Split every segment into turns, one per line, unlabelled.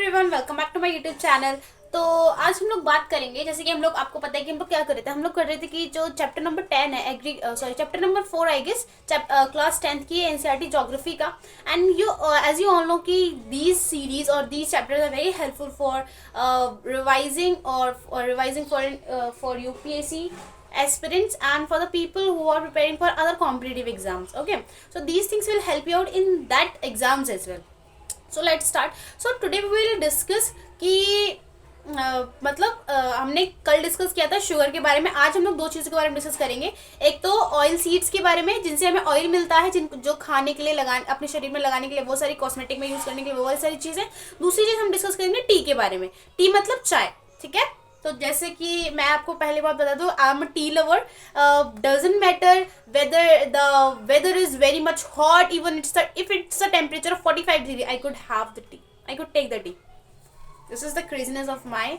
Everyone, welcome back to my YouTube channel. तो आज हम लोग बात करेंगे, जैसे कि हम लोग, आपको पता है कि हम लोग क्या कर रहे थे, हम लोग कर रहे थे कि जो चैप्टर नंबर 10 है, chapter number 4 I guess, class 10th की एनसीईआरटी ज्योग्राफी का। And you as you all know कि दीज सीरीज और these chapters are very helpful for revising और revising for UPSC aspirants and for the people who are preparing for other competitive exams. Okay, so these things will help you out in that exams as well. So let's start. So today we will discuss कि हमने कल discuss किया था sugar के बारे में। आज हम लोग दो चीज़ों के बारे में डिस्कस करेंगे। एक तो ऑयल सीड्स के बारे में, जिनसे हमें ऑयल मिलता है, जो खाने के लिए लगाने, अपने शरीर में लगाने के लिए, वो सारी कॉस्मेटिक में यूज़ करने के लिए वो सारी चीज़ें। दूसरी चीज़ हम डिस्कस करेंगे टी के बारे में। टी मतलब चाय, ठीक है। तो जैसे कि मैं आपको पहले बात बता दूं, I am a tea lover. Doesn't matter whether the weather is very much hot, even if it's a temperature of 45 degree, I could have the tea, I could take the tea. This is the craziness of my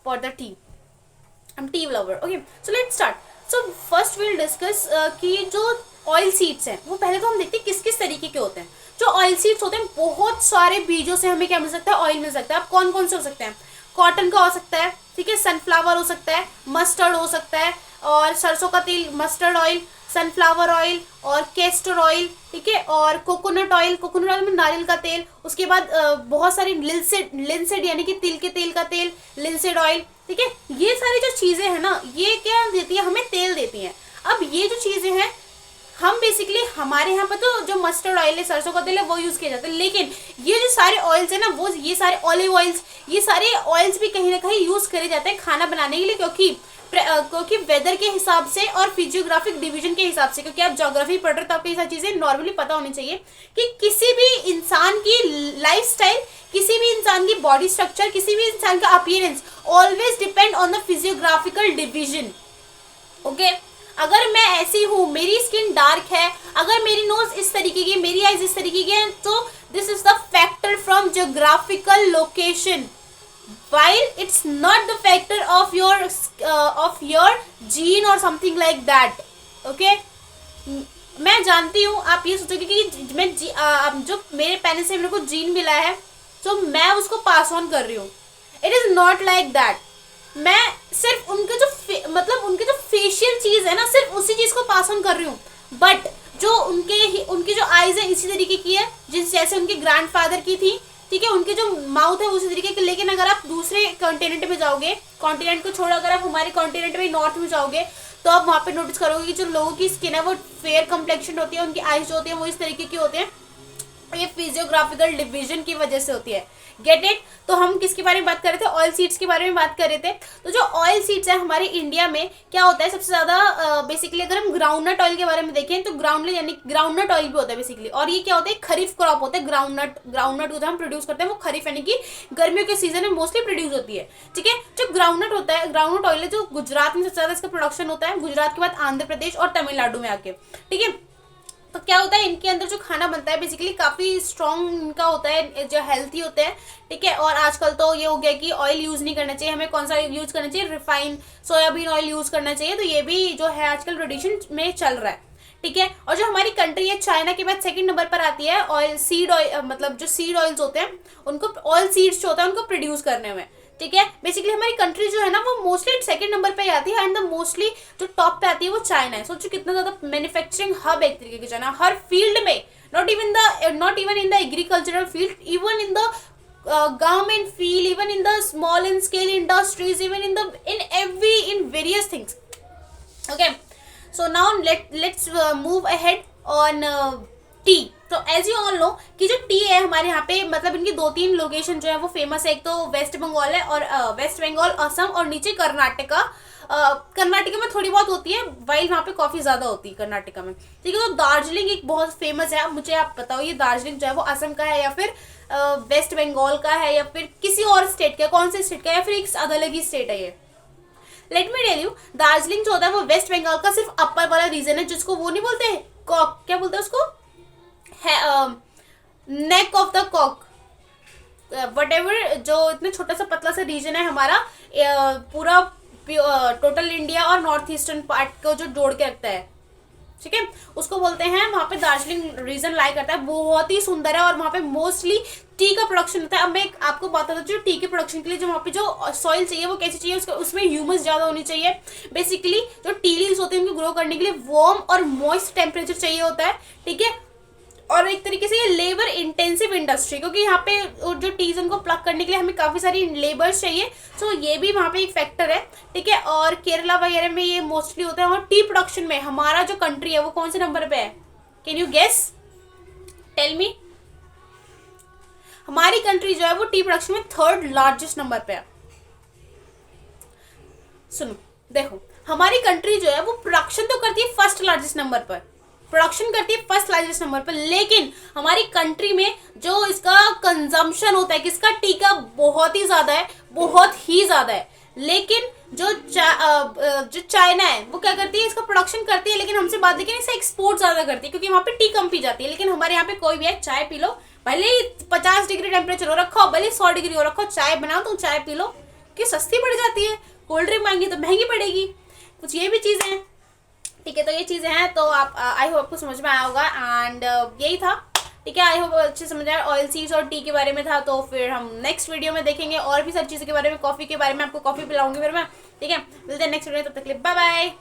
for the tea. I am tea lover. Okay, so let's start. So first will discuss कि जो oil seeds हैं, वो पहले तो हम देखते हैं किस किस तरीके के होते हैं। जो ऑयल सीड्स होते हैं, बहुत सारे बीजों से हमें क्या मिल सकता है, ऑयल मिल सकता है। अब कौन कौन से हो सकते हैं? कॉटन का हो सकता है, ठीक है, सनफ्लावर हो सकता है, मस्टर्ड हो सकता है, और सरसों का तेल, मस्टर्ड ऑयल, सनफ्लावर ऑयल और केस्टर ऑयल, ठीक है, और कोकोनट ऑयल, कोकोनट ऑयल में नारियल का तेल। उसके बाद बहुत सारी लिंसेड यानी कि तिल के तेल का तेल, लिंसेड ऑयल, ठीक है। ये सारी जो चीज़ें हैं ना, ये क्या देती है, हमें तेल देती हैं। अब ये जो चीज़ें हैं, हम बेसिकली हमारे यहाँ पर तो जो मस्टर्ड ऑयल है, सरसों का तेल है, वो यूज़ किया जाता है। लेकिन ये जो सारे ऑयल्स है ना, वो ये सारे ऑलिव ऑयल्स, ये सारे ऑयल्स भी कहीं ना कहीं यूज़ करे जाते हैं खाना बनाने के लिए, क्योंकि वेदर के हिसाब से और फिजियोग्राफिक डिवीजन के हिसाब से, क्योंकि आप ज्योग्राफी पढ़ रहे हो तो आपको ये सारी चीज़ें नॉर्मली पता होनी चाहिए कि किसी भी इंसान की लाइफस्टाइल, किसी भी इंसान की बॉडी स्ट्रक्चर, किसी भी इंसान का appearance always depend on the physiographical division. Okay, अगर मैं ऐसी हूँ, मेरी स्किन डार्क है, अगर मेरी नोज इस तरीके की, मेरी आईज इस तरीके की है, तो this is the factor from geographical location, while it's not the factor of your gene or something like that. Okay, मैं जानती हूँ आप ये सोचोगे कि मैं जो मेरे पेरेंट्स से मेरे को जीन मिला है, तो मैं उसको पास ऑन कर रही हूँ। It is not like that. मैं सिर्फ उनके जो फेशियल चीज है ना, सिर्फ उसी चीज को पास ऑन कर रही हूँ। बट जो उनकी जो आईज है इसी तरीके की है, जैसे उनके ग्रैंडफादर की थी, ठीक है, उनके जो माउथ है उसी तरीके के। लेकिन अगर आप दूसरे कॉन्टिनेंट में जाओगे, कॉन्टिनेंट को छोड़ अगर आप हमारे कॉन्टिनेंट में नॉर्थ में जाओगे, तो आप वहाँ पे नोटिस करोगे कि जो लोगों की स्किन है वो फेयर कम्प्लेक्शन होती है, उनकी आईज जो होती है वो इस तरीके की होते हैं। ये फिजियोग्राफिकल डिवीजन की वजह से होती है। Get it? तो हम किसके बारे में बात कर रहे थे? ऑयल सीड्स के बारे में बात कर रहे थे। तो जो ऑयल सीड्स है हमारे इंडिया में क्या होता है सबसे ज्यादा, बेसिकली अगर हम ग्राउंडनट ऑयल के बारे में देखें तो ग्राउंडनट ऑयल भी होता है बेसिकली। और ये क्या होता है? खरीफ क्रॉप होता है। ग्राउंडनट जो हम प्रोड्यूस करते हैं वो खरीफ यानी कि गर्मियों के सीजन में मोस्टली प्रोड्यूस होती है, ठीक है। जो ग्राउंडनट होता है, ग्राउंडनट ऑयल है जो गुजरात में सबसे ज्यादा इसका प्रोडक्शन होता है, गुजरात के बाद आंध्र प्रदेश और तमिलनाडु में आके, ठीक है। तो क्या होता है, इनके अंदर जो खाना बनता है बेसिकली काफ़ी स्ट्रॉन्ग इनका होता है, जो हेल्थी होते हैं, ठीक है। और आजकल तो ये हो गया कि ऑयल यूज़ नहीं करना चाहिए, हमें कौन सा यूज़ करना चाहिए? रिफाइन सोयाबीन ऑयल यूज़ करना चाहिए। तो ये भी जो है आजकल ट्रेडिशन में चल रहा है, ठीक है। और जो हमारी कंट्री है, चाइना के बाद सेकंड नंबर पर आती है ऑयल सीड ऑयल, मतलब जो सीड ऑयल्स होते हैं उनको, ऑयल सीड्स जो होता है उनको प्रोड्यूस करने में, ठीक है। बेसिकली हमारी कंट्री जो है ना वो मोस्टली सेकंड नंबर पे आती है, एंड द मोस्टली जो टॉप पे आती है वो चाइना है। सोचो कितना ज्यादा मैन्युफैक्चरिंग हब एक तरीके की चाइना, हर फील्ड में, not even in the agricultural field, even in the government field, even in the small and scale industries, even in various things. Okay, so now let's move ahead on tea. तो as you all know कि जो T है हमारे यहाँ पे, मतलब इनकी 2-3 location जो है वो फेमस है। एक तो वेस्ट बंगाल है, और वेस्ट बंगाल, असम, और नीचे कर्नाटका। कर्नाटका में थोड़ी बहुत होती है, वाइल वहाँ पे कॉफ़ी ज़्यादा होती है कर्नाटका में, ठीक है। तो दार्जिलिंग एक बहुत फेमस है। मुझे आप बताओ ये दार्जिलिंग जो है वो असम का है, या फिर वेस्ट बंगाल का है, या फिर किसी और स्टेट का, कौन से स्टेट का, या फिर एक अलग ही स्टेट है ये? Let me tell you, Darjeeling जो होता है वो वेस्ट बंगाल का सिर्फ अपर वाला रीजन है, जिसको वो नहीं बोलते कॉक, क्या बोलते हैं उसको, neck of the cock, whatever, जो इतना छोटा सा पतला सा रीजन है हमारा, पूरा टोटल इंडिया और नॉर्थ ईस्टर्न पार्ट को जो जोड़ के रखता है, ठीक है, उसको बोलते हैं, वहाँ पे दार्जिलिंग रीजन लाई करता है। बहुत ही सुंदर है, और वहाँ पे मोस्टली टी का प्रोडक्शन होता है। अब मैं आपको बताता हूँ जो टी के प्रोडक्शन के लिए जो वहाँ पे जो सॉइल चाहिए वो कैसी चाहिए, उसमें ह्यूमस ज़्यादा होनी चाहिए। बेसिकली जो टी लीव्स होते हैं उनको ग्रो करने के लिए वार्म और मॉइस्ट टेम्परेचर चाहिए होता है, ठीक है। और एक तरीके से ये लेबर इंटेंसिव इंडस्ट्री, क्योंकि यहाँ पे जो टीज उनको प्लग करने के लिए हमें काफ़ी सारी लेबर्स चाहिए, सो ये भी वहाँ पे एक फैक्टर है, ठीक है। और केरला वगैरह में ये मोस्टली होता है। और टी प्रोडक्शन में हमारा जो कंट्री है वो कौन से नंबर पे है? Can you guess, tell me. हमारी कंट्री जो है वो टी प्रोडक्शन में 3rd लार्जेस्ट नंबर पे है। सुनो देखो, हमारी कंट्री जो है वो प्रोडक्शन तो करती है 1st लार्जेस्ट नंबर पर, प्रोडक्शन करती है 1st लार्जेस्ट नंबर पर, लेकिन हमारी कंट्री में जो इसका कंजम्पशन होता है किसका, टी का, बहुत ही ज्यादा है, बहुत ही ज्यादा है। लेकिन जो चाइना है वो क्या करती है, इसका प्रोडक्शन करती है, लेकिन हमसे बात लेकिन इसे एक्सपोर्ट ज्यादा करती है, क्योंकि वहाँ पे टी कम पी जाती है। लेकिन हमारे यहाँ पे कोई भी है, चाय पी लो, भले ही 50 डिग्री टेम्परेचर हो रखा हो, भले ही 100 डिग्री हो रखा हो, चाय बनाओ तो चाय पी लो, कि सस्ती पड़ जाती है। कोल्ड ड्रिंक मांगी तो महंगी पड़ेगी। कुछ ये भी चीज़ें हैं, ठीक है। तो ये चीज़ें हैं, तो आप आई होप आपको समझ में आया होगा। एंड यही था, ठीक है। आई होप अच्छे समझ आया। ऑयल सीड्स और टी के बारे में था, तो फिर हम नेक्स्ट वीडियो में देखेंगे और भी सारी चीज़ों के बारे में, कॉफ़ी के बारे में आपको कॉफ़ी पिलाऊंगी फिर मैं, ठीक है। मिलते हैं नेक्स्ट वीडियो, तब तक के लिए बाय बाय।